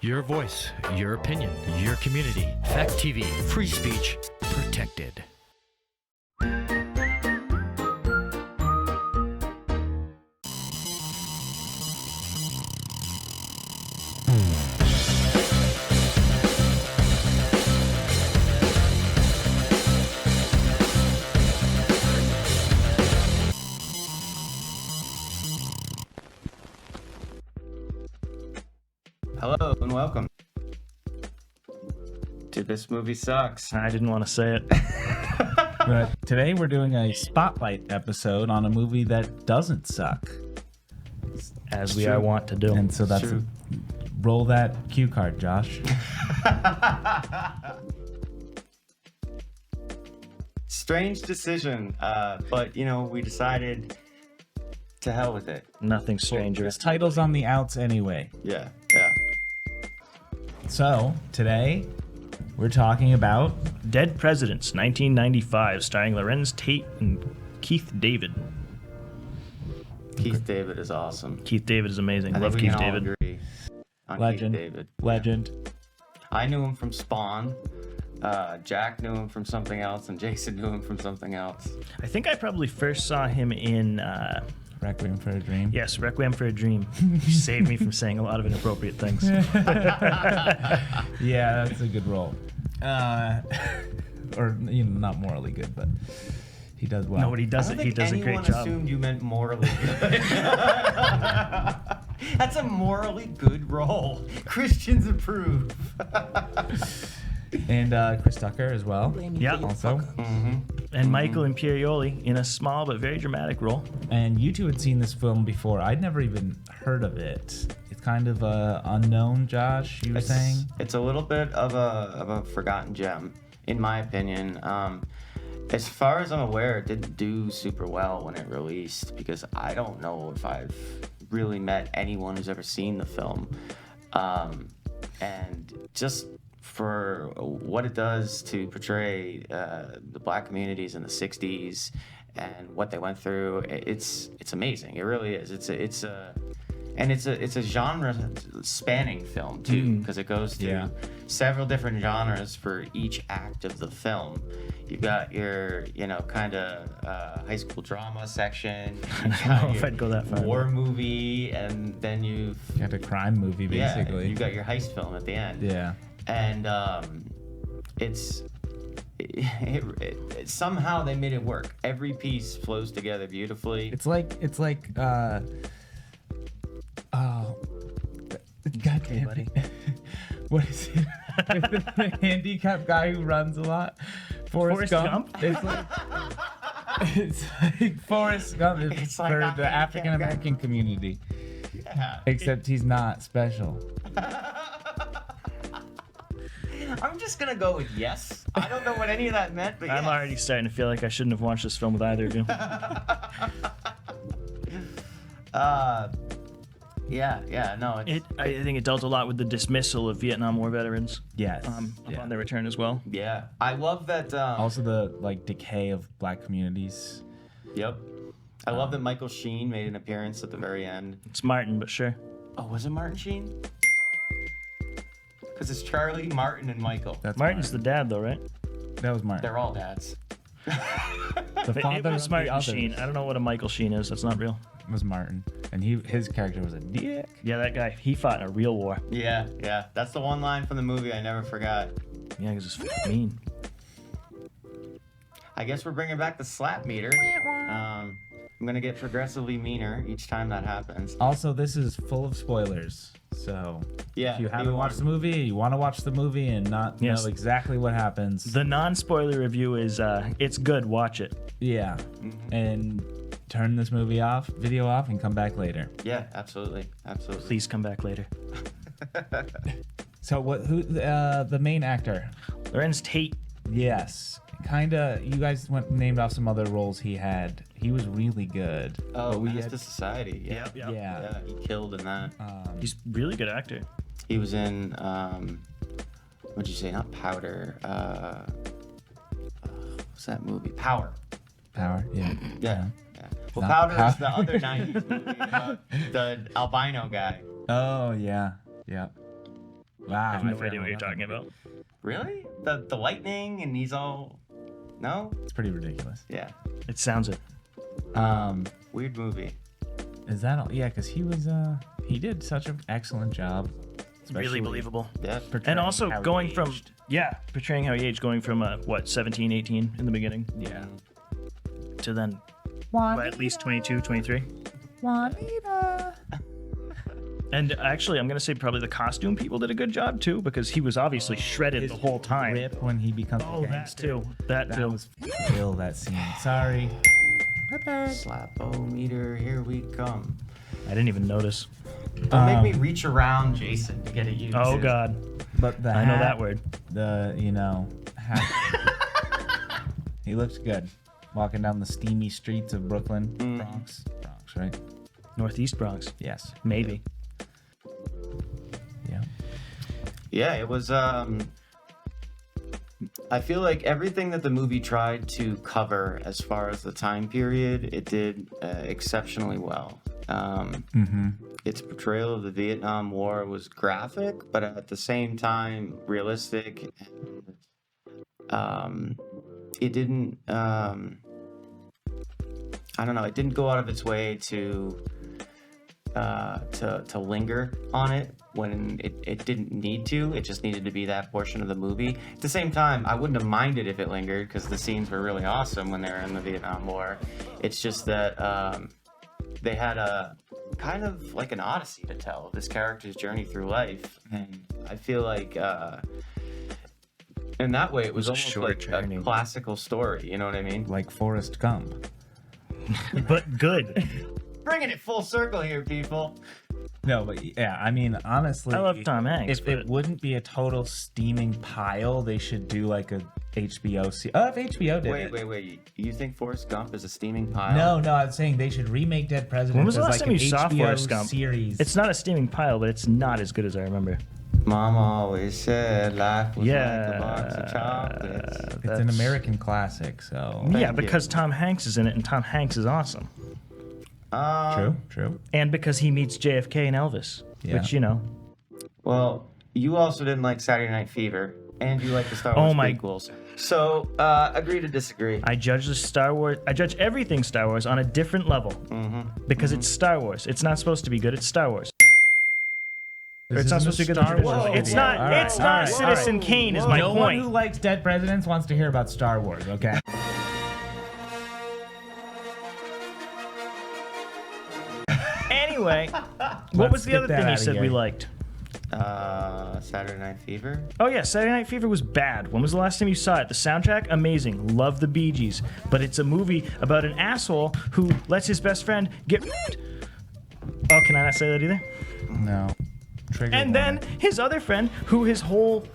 Your voice, your opinion, your community. Fact TV, free speech, protected. Hello and welcome to This Movie Sucks. I didn't want to say it. But today we're doing a spotlight episode on a movie that doesn't suck. As we are wont to do. And so that's roll that cue card, Josh. Strange decision, but we decided to hell with it. Nothing stranger. This title's on the outs anyway. Yeah. So today we're talking about Dead Presidents, 1995, starring Lorenz Tate and Keith David. Keith David is awesome. Keith David is amazing. I Love think we Keith can all David. agree on legend. Keith David. Legend. I knew him from Spawn. Jack knew him from something else, and Jayson knew him from something else. I think I probably first saw him in Requiem for a Dream. Requiem for a Dream. You saved me from saying a lot of inappropriate things. Yeah, that's a good role. Or not morally good, but he does well. No, but he does it. He does a great job. I assumed you meant morally good. That's a morally good role. Christians approve. And Chris Tucker as well. Yeah. Also. And Michael Imperioli in a small but very dramatic role. And you two had seen this film before. I'd never even heard of it. It's kind of unknown, Josh, you were saying? It's a little bit of a forgotten gem, in my opinion. As far as I'm aware, it didn't do super well when it released, because I don't know if I've really met anyone who's ever seen the film. And just for what it does to portray the black communities in the 60s and what they went through, it's amazing. It really is. It's a genre spanning film too, because it goes through several different genres for each act of the film. You've got your kind of high school drama section. I don't know if I'd go that far. War movie, and then you got a crime movie, basically. You've got your heist film at the end. Yeah. And it somehow they made it work. Every piece flows together beautifully. It's like God damn buddy. it. What is it? The handicapped guy who runs a lot. Forrest Gump? It's like Forrest Gump It's like for a the African American community. Yeah. Except he's not special. I'm just gonna go with yes. I don't know what any of that meant, but I'm yes. already starting to feel like I shouldn't have watched this film with either of you. I think it dealt a lot with the dismissal of Vietnam War veterans. Yes. Upon their return as well. Yeah, I love that. Also the decay of black communities. Yep. I love that Michael Sheen made an appearance at the very end. It's Martin, but sure. Oh, was it Martin Sheen? Because it's Charlie, Martin, and Michael. That's Martin's the dad, though, right? That was Martin. They're all dads. The It father was of the Martin others Sheen. I don't know what a Michael Sheen is. That's not real. was Martin, and his character was a dick. Yeah, that guy. He fought in a real war. Yeah. That's the one line from the movie I never forgot. Yeah, because it's f***ing mean. I guess we're bringing back the slap meter. I'm gonna get progressively meaner each time that happens. Also, this is full of spoilers, so Yeah, if you haven't watched the movie, you want to watch the movie and not know exactly what happens. The non-spoiler review is, it's good. Watch it. Yeah, and turn this video off, and come back later. Yeah, absolutely. Please come back later. So who the main actor? Lorenz Tate. Yes, kinda. You guys named off some other roles he had. He was really good. Oh, Menace to Society. Yeah. Yeah. He killed in that. He's a really good actor. He was in what'd you say? Not Powder. What's that movie? Power. Yeah. Yeah. Well, Not Powder is Power. the other 90s movie about the albino guy. Oh yeah. Wow. I have no idea what you're talking about. Really? The lightning and he's all... No? It's pretty ridiculous. Yeah. It sounds it. Weird movie. Is that all? Yeah, because he did such an excellent job. Really especially believable. Yeah. portraying And also how he going from, aged. portraying how he aged, going from, 17, 18 in the beginning Yeah. to then, at least 22, 23. Juanita. And actually, I'm going to say probably the costume people did a good job, too, because he was obviously shredded the whole time. Rip when he becomes Oh, a that gangster. too. That That too. was ill, that scene. Sorry. Slap-o-meter, here we come. I didn't even notice. Don't make me reach around Jayson to get at you. Oh, too. God. But the I know hat, that word. Hat. He looks good. Walking down the steamy streets of Brooklyn. Bronx, right? Northeast Bronx. Yes. Maybe. Yeah. Yeah, it was. I feel like everything that the movie tried to cover as far as the time period, it did exceptionally well. Its portrayal of the Vietnam War was graphic, but at the same time realistic. It didn't. I don't know. It didn't go out of its way to linger on it when it didn't need to. It just needed to be that portion of the movie. At the same time, I wouldn't have minded if it lingered because the scenes were really awesome when they were in the Vietnam War. It's just that they had a kind of like an odyssey to tell, this character's journey through life. And I feel like in that way it was a almost short like journey. a classical story, you know what I mean? Like Forrest Gump. But good. Bringing it full circle here, people. No, but yeah, I mean, honestly, I love Tom Hanks, If but- it wouldn't be a total steaming pile, they should do like a HBO series. Oh, if HBO did it. Wait. You think Forrest Gump is a steaming pile? No, I'm saying they should remake Dead Presidents. When was the as last like time you an saw HBO Forrest Gump? series. It's not a steaming pile, but it's not as good as I remember. Mom always said life was Yeah. like a box of chocolates. It's an That's- American classic, so Yeah, Thank you. because Tom Hanks is in it, and Tom Hanks is awesome. true. And because he meets JFK and Elvis, Yeah. which, you know. Well, you also didn't like Saturday Night Fever, and you like the Star Oh Wars my- prequels. So, agree to disagree. I judge everything Star Wars on a different level. Because it's Star Wars. It's not supposed to be good, it's Star Wars. Or it's not supposed to be good. Star Wars Whoa. It's video. not. All right, It's all not right, Citizen all right. Kane. Is my No one who point. likes Dead Presidents wants to hear about Star Wars, okay? Anyway, what Let's was the get other that thing you outta said we here. liked? Saturday Night Fever. Oh yeah, Saturday Night Fever was bad. When was the last time you saw it? The soundtrack, amazing. Love the Bee Gees. But it's a movie about an asshole who lets his best friend get. Oh, can I not say that either? No. Trigger And then his other friend, who his whole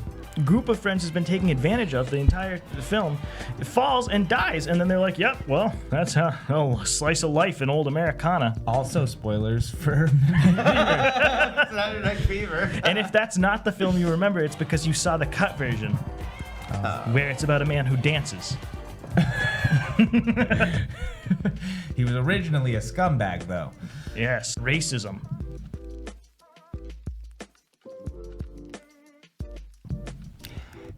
group of friends has been taking advantage of the entire film, falls and dies. And then they're like, "Yep, well, that's a slice of life in old Americana." also spoilers for Saturday Night Fever. And if that's not the film you remember, it's because you saw the cut version, where it's about a man who dances. He was originally a scumbag though. Yes, racism.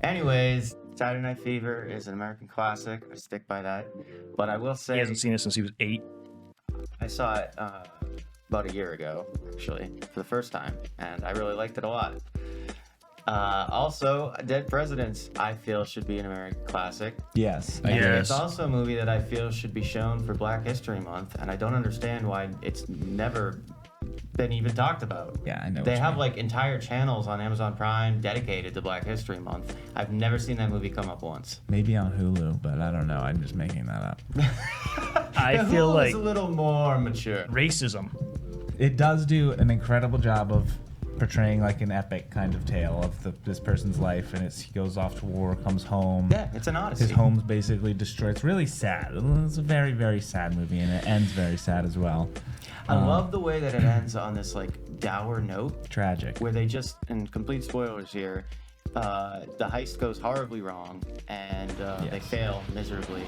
Anyways, Saturday Night Fever is an American classic. I stick by that. But I will He say, hasn't seen it since he was 8. I saw it about a year ago, actually, for the first time, and I really liked it a lot. Also, Dead Presidents, I feel, should be an American classic. Yes. Yeah. And Yes. it's also a movie that I feel should be shown for Black History Month, and I don't understand why it's never been even talked about. Yeah, I know. They what you have mean. like entire channels on Amazon Prime dedicated to Black History Month. I've never seen that movie come up once. Maybe on Hulu, but I don't know. I'm just making that up. I The feel Hulu like is a little more mature. racism. It does do an incredible job of portraying like an epic kind of tale of this person's life, and he goes off to war, comes home. Yeah, it's an odyssey. His home's basically destroyed. It's really sad. It's a very, very sad movie, and it ends very sad as well. I love the way that it ends on this like dour note, Tragic. where they just, and complete spoilers here, the heist goes horribly wrong, and they Yes. fail miserably.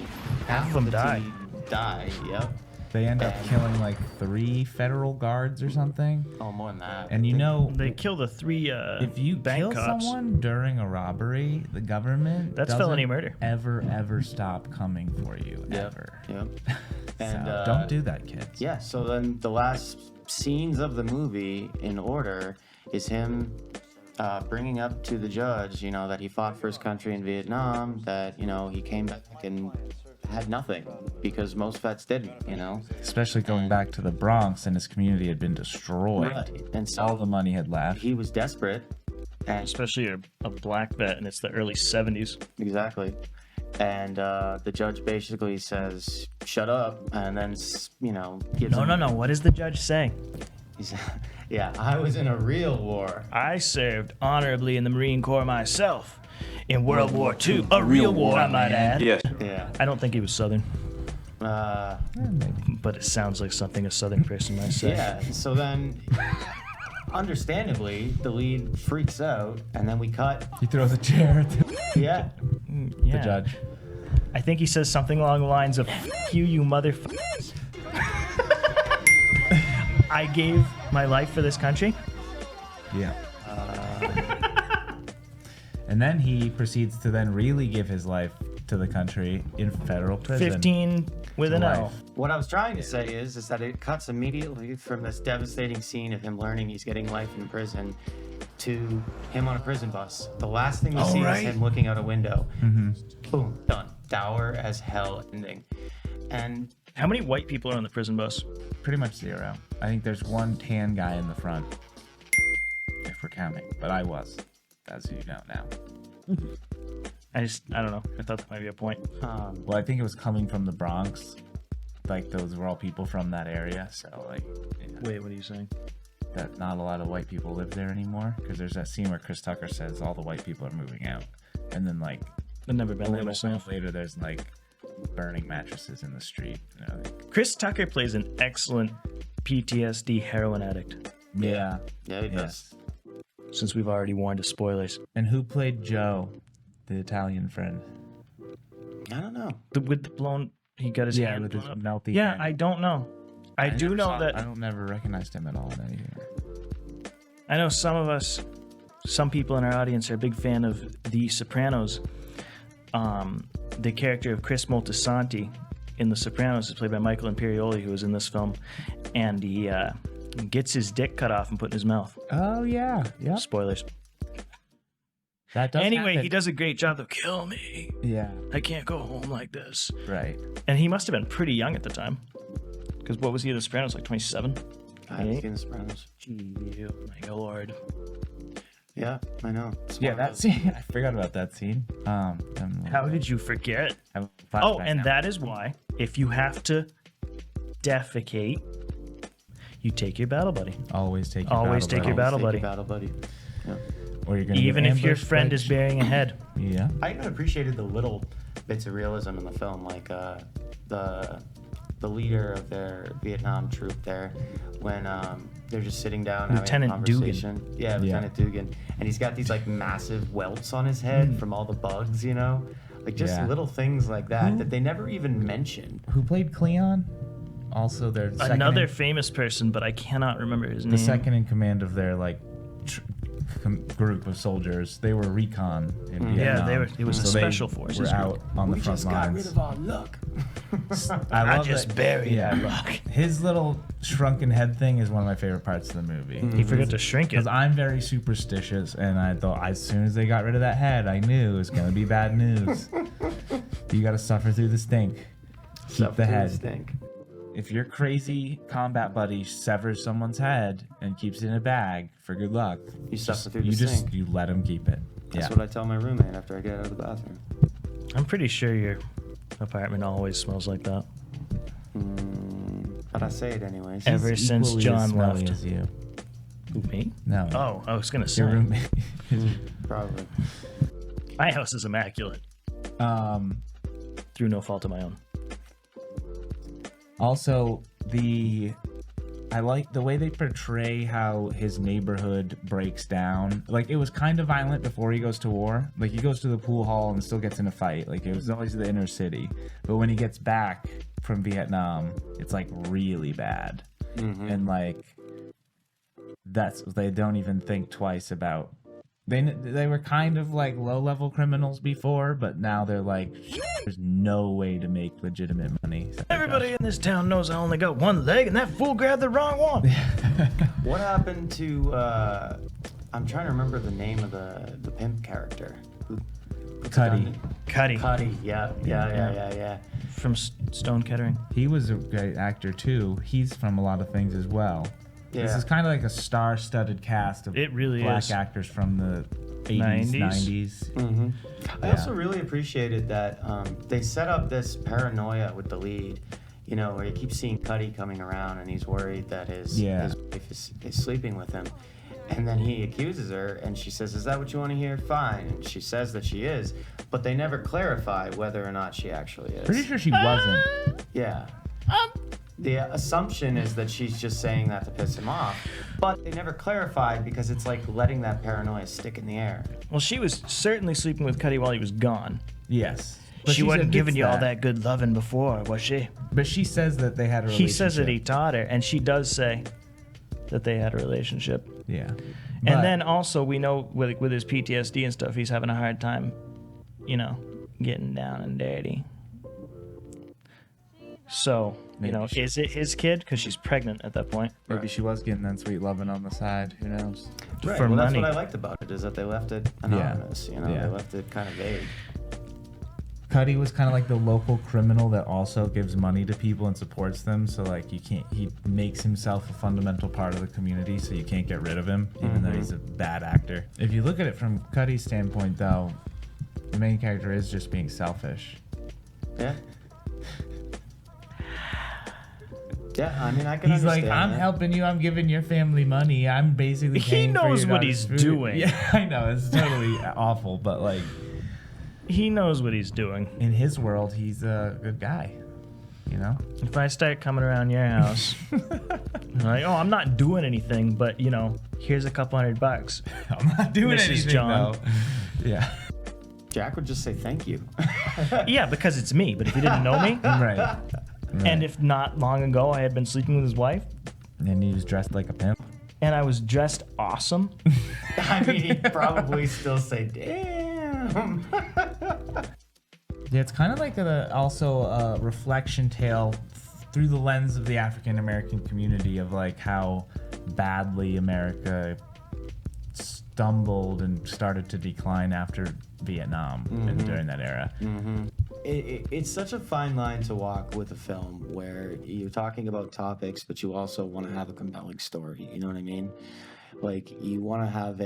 Half of them the die. team die. Yep. They end up killing like 3 federal guards or something. Oh, more than that. And you know, They kill the 3 if you bank kill cops. someone during a robbery, the government That's doesn't felony murder. ever stop coming for you, Yep. ever. Yep. So And don't do that, kids. Yeah. So then the last scenes of the movie, in order, is him bringing up to the judge, you know, that he fought for his country in Vietnam, that, you know, he came back and had nothing because most vets didn't, you know. Especially going back to the Bronx, and his community had been destroyed. Right. And so All the money had left. he was desperate. And Especially a black vet, and it's the early 70s. exactly. And the judge basically says, "Shut up," and then, you know, gives him, No. What does the judge say? He's, yeah, I was in a real war. I served honorably in the Marine Corps myself in World War II. A real war, I might add. Yes. Yeah. I don't think he was Southern, Maybe. but it sounds like something a Southern person might say. Yeah. So then, understandably, the lead freaks out, and then we cut. He throws a chair at the Yeah. Yeah. judge. I think he says something along the lines of, "F you, you motherfuckers." I gave my life for this country. Yeah. And then he proceeds to then really give his life to the country in federal prison. 15 with an L. Life. What I was trying to say is that it cuts immediately from this devastating scene of him learning he's getting life in prison to him on a prison bus. The last thing we see is him looking out a window. Boom, done. Dour as hell ending. And How many white people are on the prison bus? Pretty much 0. I think there's one tan guy in the front, if we're counting. But I was, as you know now. I don't know. I thought that might be a point. Well, I think it was coming from the Bronx. Like, those were all people from that area. So, like, yeah, Wait, what are you saying? that not a lot of white people live there anymore. Because there's that scene where Chris Tucker says all the white people are moving out. And then, like, I've never a been there little myself. while later, there's, like, burning mattresses in the street. You know, like, Chris Tucker plays an excellent PTSD heroin addict, yeah. yeah, he does. since we've already warned of spoilers. And who played Joe, the Italian friend? I don't know. With the blown, he got his hand with his blown up. melty Yeah, hand. I don't know. I do never know saw- that. I don't never recognized him at all in anything. I know some people in our audience are a big fan of The Sopranos. The character of Chris Moltisanti in The Sopranos is played by Michael Imperioli, who was in this film, and he gets his dick cut off and put in his mouth. Oh yeah, yeah. Spoilers. That does Anyway, happen. he does a great job of kill me. Yeah, I can't go home like this. right. And he must have been pretty young at the time. Because what was he in The Sopranos, like 27? I haven't seen The Sopranos. Gee, my lord. Yeah, I know. It's Yeah, one of that those- scene. I forgot about that scene. How did you forget? I'm Oh, flashback and now. that is why, if you have to defecate, you take your battle buddy. always take your Always take your battle Take buddy. your battle buddy. Yeah. or you're gonna Even get if your ambushed friend by is burying a head. Yeah. I even appreciated the little bits of realism in the film, like the leader of their Vietnam troop there, when they're just sitting down Lieutenant having a conversation. Yeah, Lieutenant Dugan, and he's got these like massive welts on his head from all the bugs, you know, like just Yeah. little things like that that they never even mentioned. Who played Cleon? Also, their Another famous person, but I cannot remember his the name. second in command of their like group of soldiers. They were recon in Vietnam. Yeah, they were. It was a So they special forces Were group. out on the front lines. our luck. I love just that- buried yeah. our luck. His little shrunken head thing is one of my favorite parts of the movie. He forgot to shrink it. Because I'm very superstitious, and I thought as soon as they got rid of that head, I knew it was going to be bad news. You got to suffer through the stink. Keep the head. Stink. If your crazy combat buddy severs someone's head and keeps it in a bag for good luck, You suffer through you the just stink. you let him keep it. That's Yeah. what I tell my roommate after I get out of the bathroom. I'm pretty sure your apartment always smells like that. But I say it anyways. Ever He's since equally John as smelly left. as you. Who, me? No. Oh, I was gonna say Your roommate. Probably. my house is immaculate through no fault of my own. Also, I like the way they portray how his neighborhood breaks down. Like, it was kind of violent before he goes to war. Like, he goes to the pool hall and still gets in a fight. Like, it was always the inner city. But when he gets back from Vietnam, it's like really bad. And like they don't even think twice about. They were kind of like low-level criminals before, but now they're like, there's no way to make legitimate money. Everybody in this town knows I only got one leg, and that fool grabbed the wrong one. What happened to? I'm trying to remember the name of the pimp character. Cuddy. Cuddy. Yeah. From Stone Kettering. He was a great actor too. He's from a lot of things as well. Yeah. This is kind of like a star-studded cast of It really black is. actors from the 80s, 90s. I also really appreciated that they set up this paranoia with the lead, you know, where you keep seeing Cuddy coming around and he's worried that his wife is sleeping with him. And then he accuses her and she says, "Is that what you want to hear? Fine." And she says that she is, but they never clarify whether or not she actually is. Pretty sure she wasn't. Yeah. The assumption is that she's just saying that to piss him off, but they never clarified because it's like letting that paranoia stick in the air. Well, she was certainly sleeping with Cuddy while he was gone. Yes. She wasn't giving you all that good loving before, was she? But she says that they had a relationship. He says that he taught her, and she does say that they had a relationship. Yeah. And then also we know with his PTSD and stuff, he's having a hard time, you know, getting down and dirty. So, you know, is it his kid? Because she's pregnant at that point. Maybe she was getting that sweet loving on the side. Who knows? Right. For Well, that's money. what I liked about it, is that they left it anonymous. You know, Yeah. they left it kind of vague. Cuddy was kind of like the local criminal that also gives money to people and supports them. So like he makes himself a fundamental part of the community, so you can't get rid of him, even though he's a bad actor. If you look at it from Cuddy's standpoint, though, the main character is just being selfish. Yeah. Yeah, I mean, I can He's understand like, I'm that. helping you. I'm giving your family money. I'm basically He paying for knows your what daughter's he's food." doing. Yeah, I know. It's totally awful, but like He knows what he's doing. in his world, he's a good guy. You know? If I start coming around your house, like, oh, I'm not doing anything, but, you know, here's a couple $100. I'm not doing Mrs. anything, John. though. Yeah. Jack would just say thank you. Yeah, because it's me. But if you didn't know me, Right. and if not long ago I had been sleeping with his wife, And he was dressed like a pimp. and I was dressed awesome, I mean, he'd probably still say, damn. Yeah, it's kind of like also a reflection tale through the lens of the African American community of like how badly America stumbled and started to decline after Vietnam and during that era. It's such a fine line to walk with a film where you're talking about topics, but you also want to have a compelling story. You know what I mean? Like, you want to have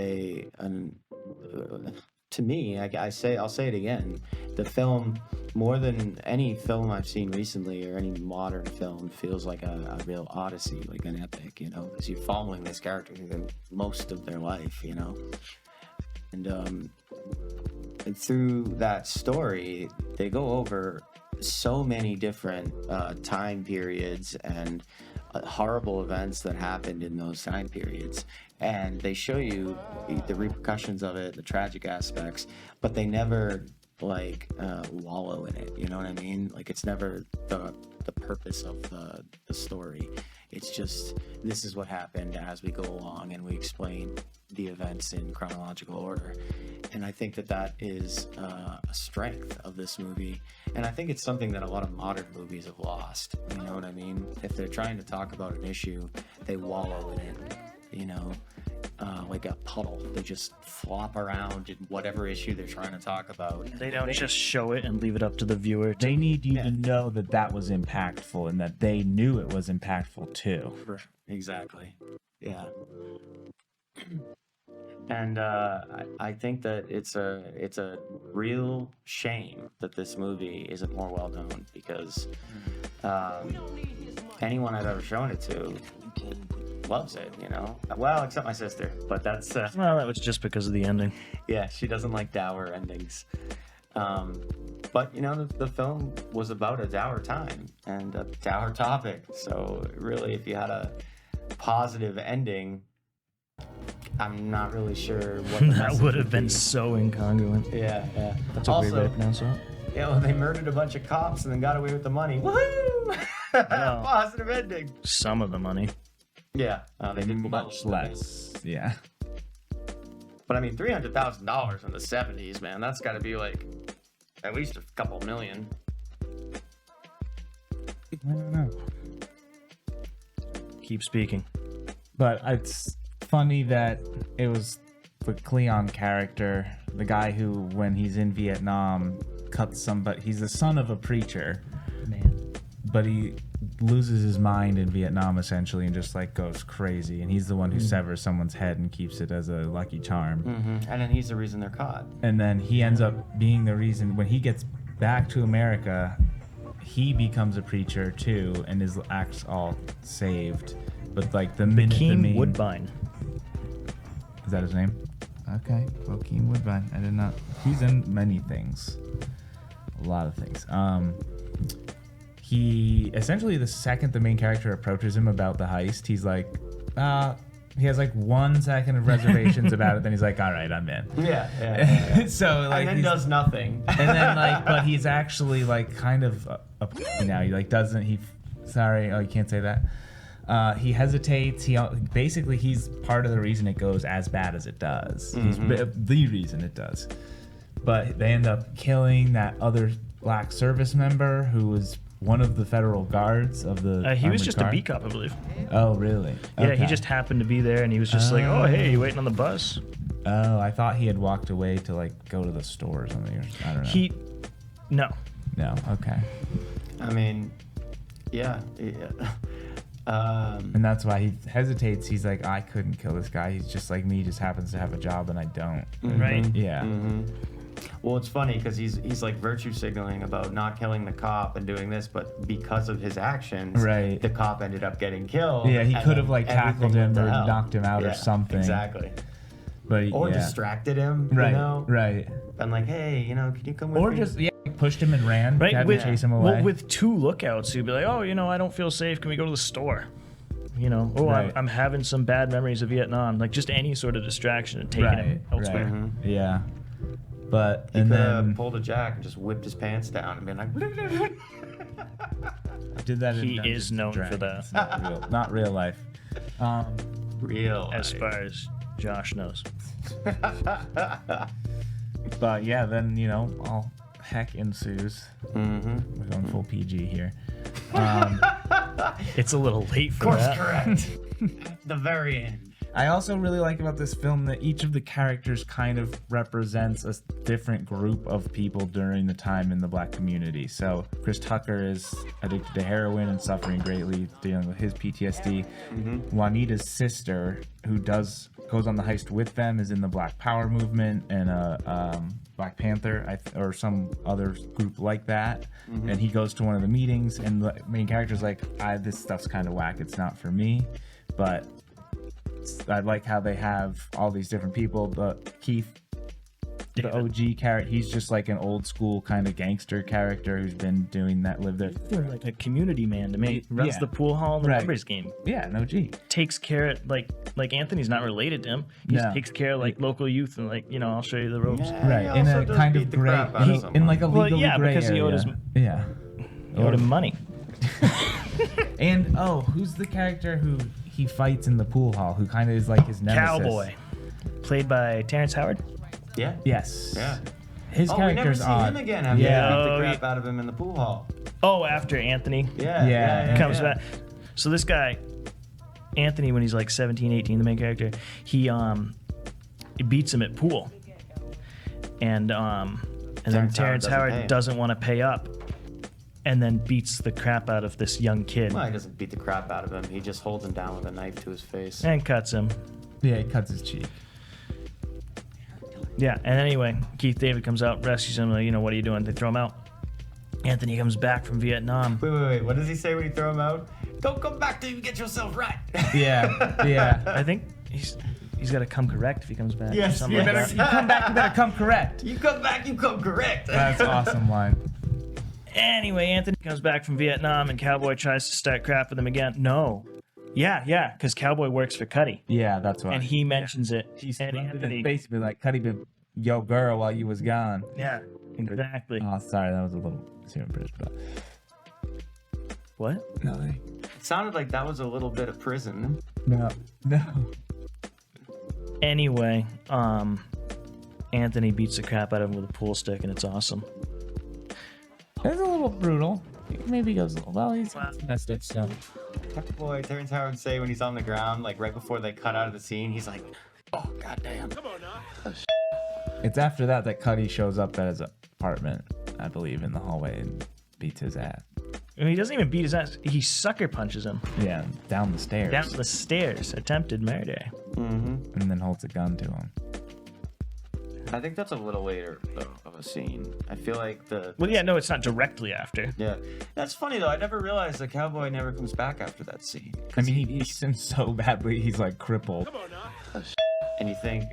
to me, I'll say it again. The film, more than any film I've seen recently or any modern film, feels like a real odyssey, like an epic, you know, because you're following this character through most of their life, you know. And through that story, they go over so many different time periods and horrible events that happened in those time periods. And they show you the repercussions of it, the tragic aspects, but they never wallow in it. You know what I mean? Like, it's never the purpose of the story. It's just, this is what happened as we go along, and we explain the events in chronological order. And I think that is a strength of this movie. And I think it's something that a lot of modern movies have lost. You know what I mean? If they're trying to talk about an issue, they wallow in it, you know, like a puddle. They just flop around in whatever issue they're trying to talk about. they don't just show it and leave it up to the viewer. They need you to know that that was impactful and that they knew it was impactful too. Exactly. Yeah. And I think that it's a real shame that this movie isn't more well known, because anyone I've ever shown it to loves it, you know. Well, except my sister, but that's Well, that was just because of the ending. yeah, she doesn't like dour endings. But you know, the film was about a dour time and a dour topic. So really, if you had a positive ending, I'm not really sure what the That message would have been be. so incongruent. Yeah. That's a weird way to Also, pronounce that. yeah, well, they murdered a bunch of cops and then got away with the money. Woohoo! Positive ending. Some of the money. Yeah, they did Much less. Yeah. But I mean, $300,000 in the 70s, man. That's got to be like at least a couple million. I don't know. Keep speaking. But it's funny that it was the Cleon character, the guy who, when he's in Vietnam, cuts somebody. He's the son of a preacher, Man. but he loses his mind in Vietnam essentially and just like goes crazy. And he's the one who severs someone's head and keeps it as a lucky charm. And then he's the reason they're caught. And then he ends up being the reason when he gets back to America, he becomes a preacher too, and his acts all saved. But like the minute the Keem main, Woodbine. is that his name? Okay, Joaquin Woodbine. I did not. He's in many things, a lot of things. He essentially the second the main character approaches him about the heist, he's like, he has like 1 second of reservations about it. Then he's like, all right, I'm in. Yeah. So like, And then he's- does nothing. and then like, but he's actually like kind of a pussy now. He like doesn't. Sorry, oh, you can't say that. He hesitates. Basically he's part of the reason it goes as bad as it does. He's the reason it does. But they end up killing that other black service member who was one of the federal guards of the. He was armored just car. a beat cop, I believe. Oh, really? Yeah, he Okay. just happened to be there, and he was just like, "Oh, hey, you waiting on the bus?" Oh, I thought he had walked away to like go to the store or something. Or, I don't know. No. No. Okay. I mean, yeah. And that's why he hesitates. He's like, I couldn't kill this guy. He's just like me. He just happens to have a job and I don't. Right. Yeah. Well, it's funny because he's like virtue signaling about not killing the cop and doing this, but because of his actions, Right. the cop ended up getting killed. Yeah, he and could have then like tackled everything him went or to hell. knocked him out Yeah, or something. Exactly. But Or yeah. distracted him. Right. You know? Right. And like, hey, can you come with Or me? just pushed him and ran. Right. Had to With, chase him away. well, with 2 lookouts, he'd be like, "Oh, I don't feel safe. Can we go to the store?" Oh, Right. I'm having some bad memories of Vietnam. Like just any sort of distraction and taking him elsewhere. Right. Yeah. But He and could have then pulled a jack and just whipped his pants down and been like, did that. He in is Dungeons known and for Dragons. that. Not real life. real. As life. far as Josh knows. But yeah, then all heck ensues. We're going full PG here. It's a little late for Course that. correct. At the very end. I also really like about this film that each of the characters kind of represents a different group of people during the time in the black community. So Chris Tucker is addicted to heroin and suffering greatly, dealing with his PTSD. Juanita's sister, who goes on the heist with them, is in the Black Power movement and Black Panther or some other group like that. And he goes to one of the meetings, and the main character's like, this stuff's kind of whack. It's not for me. But I like how they have all these different people. But Keith, the OG character, he's just like an old school kind of gangster character who's been doing that, lived there. Like a community man to me. Runs Yeah. the pool hall and the Right. members game. Yeah, an OG. Takes care of, like Anthony's not related to him. He just No. takes care of like local youth and I'll show you the ropes. Yeah, he Right, in also a does kind beat of the gray, crap out of in like a someone. legally yeah, gray because he owed area. his- Yeah. He owed him money. And who's the character who he fights in the pool hall? Who kind of is like his nemesis? Cowboy. Played by Terrence Howard. Yeah. Yes. Yeah. His Oh, we never character's see odd. him again after Yeah. they beat Oh, the crap yeah. out of him in the pool hall. Oh, after Anthony Yeah. comes back. So this guy, Anthony, when he's like 17, 18, the main character, he beats him at pool. And then Terrence Howard doesn't want to pay up and then beats the crap out of this young kid Well, he doesn't beat the crap out of him. He just holds him down with a knife to his face. and cuts him. Yeah, he cuts his cheek. Yeah, and anyway, Keith David comes out, rescues him, like, what are you doing? They throw him out. Anthony comes back from Vietnam. Wait. What does he say when you throw him out? Don't come back till you get yourself right. Yeah. I think he's got to come correct if he comes back. or Yes, something you like better- that. You come back, you better come correct. You come back, you come correct. That's an awesome line. Anyway, Anthony comes back from Vietnam and Cowboy tries to start crap with him again. No. Yeah, because Cowboy works for Cuddy. Yeah, that's why. And he mentions it. He's and Anthony. basically like, Cuddy been yo girl while you was gone. Yeah, exactly. Oh, sorry, that was a little too British, but What? No. It sounded like that was a little bit of prison. No. Anyway, Anthony beats the crap out of him with a pool stick, and it's awesome. It's a little brutal. Maybe goes a little. Well, he's messed it, so. Boy, Terrence Howard would say when he's on the ground, like right before they cut out of the scene, he's like, "Oh goddamn!" It's after that Cuddy shows up at his apartment, I believe, in the hallway and beats his ass. I mean, he doesn't even beat his ass. He sucker punches him Yeah, down the stairs. down the stairs. Attempted murder. Mm-hmm. And then holds a gun to him. I think that's a little later though, of a scene. I feel like Well, yeah, no, it's not directly after. Yeah, that's funny though. I never realized the cowboy never comes back after that scene. I mean, he beats him so badly, he's like crippled. And you think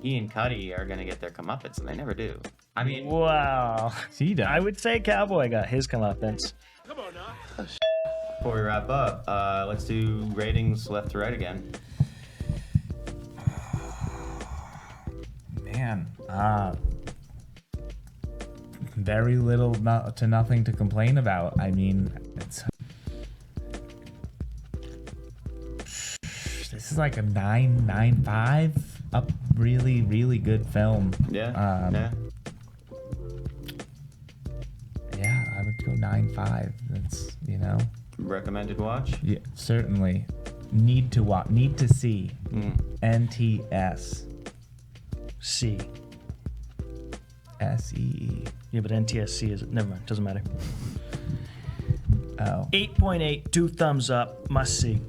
he and Cuddy are gonna get their comeuppance, and they never do. I mean, Wow. See, he does. I would say Cowboy got his comeuppance. before we wrap up, let's do ratings left to right again. Man, very little to nothing to complain about. I mean, this is like a 9.95. A really, really good film. Yeah. Yeah, I would go 9.5. That's, Recommended watch. Yeah, certainly. Need to watch. Need to see. NTS. C. SEE. Yeah, but NTSC is never mind. Doesn't matter. Oh. 8.8. 2 thumbs up. Must see.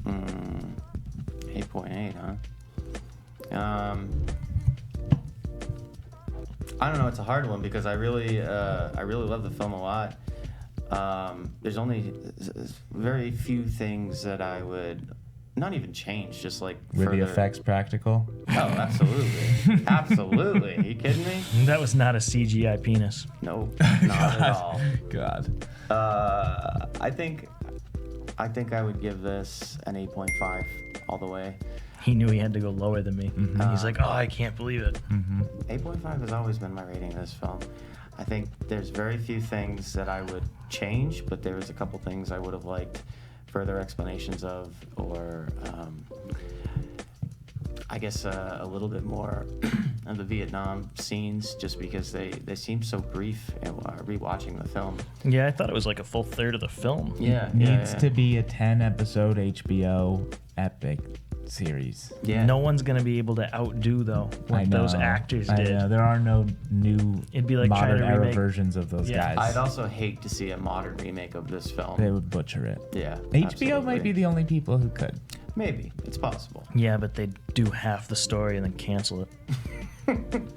8.8, huh? I don't know. It's a hard one because I really love the film a lot. There's only very few things that I would not even change. Just like Were further... the effects practical? Oh, absolutely, absolutely. Are you kidding me? That was not a CGI penis. No, not at all. God. I think I would give this an 8.5 all the way. He knew he had to go lower than me. He's like, oh, I can't believe it. 8.5 has always been my rating of this film. I think there's very few things that I would change, but there was a couple things I would have liked further explanations of, or I guess a little bit more of the Vietnam scenes, just because they seem so brief rewatching the film. Yeah, I thought it was like a full third of the film. Yeah, Needs to be a 10-episode HBO epic series. Yeah. No one's gonna be able to outdo though what those actors did. I know. There are no new It'd be like trying modern to era remake- versions of those Yeah. guys. I'd also hate to see a modern remake of this film. They would butcher it. Yeah. HBO absolutely. might be the only people who could. Maybe. It's possible. Yeah, but they do half the story and then cancel it.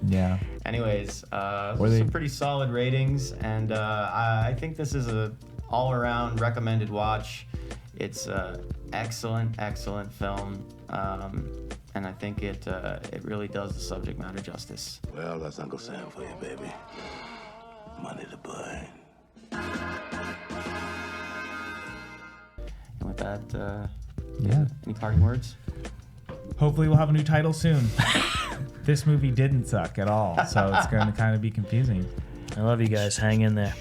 Yeah. Anyways, they- some pretty solid ratings, and I think this is a all-around recommended watch. It's a excellent film, and I think it really does the subject matter justice. Well, that's Uncle Sam for you, baby. Money to burn. And with that, Yeah. any parting words? Hopefully we'll have a new title soon. This movie didn't suck at all, so it's going to kind of be confusing. I love you guys. Hang in there.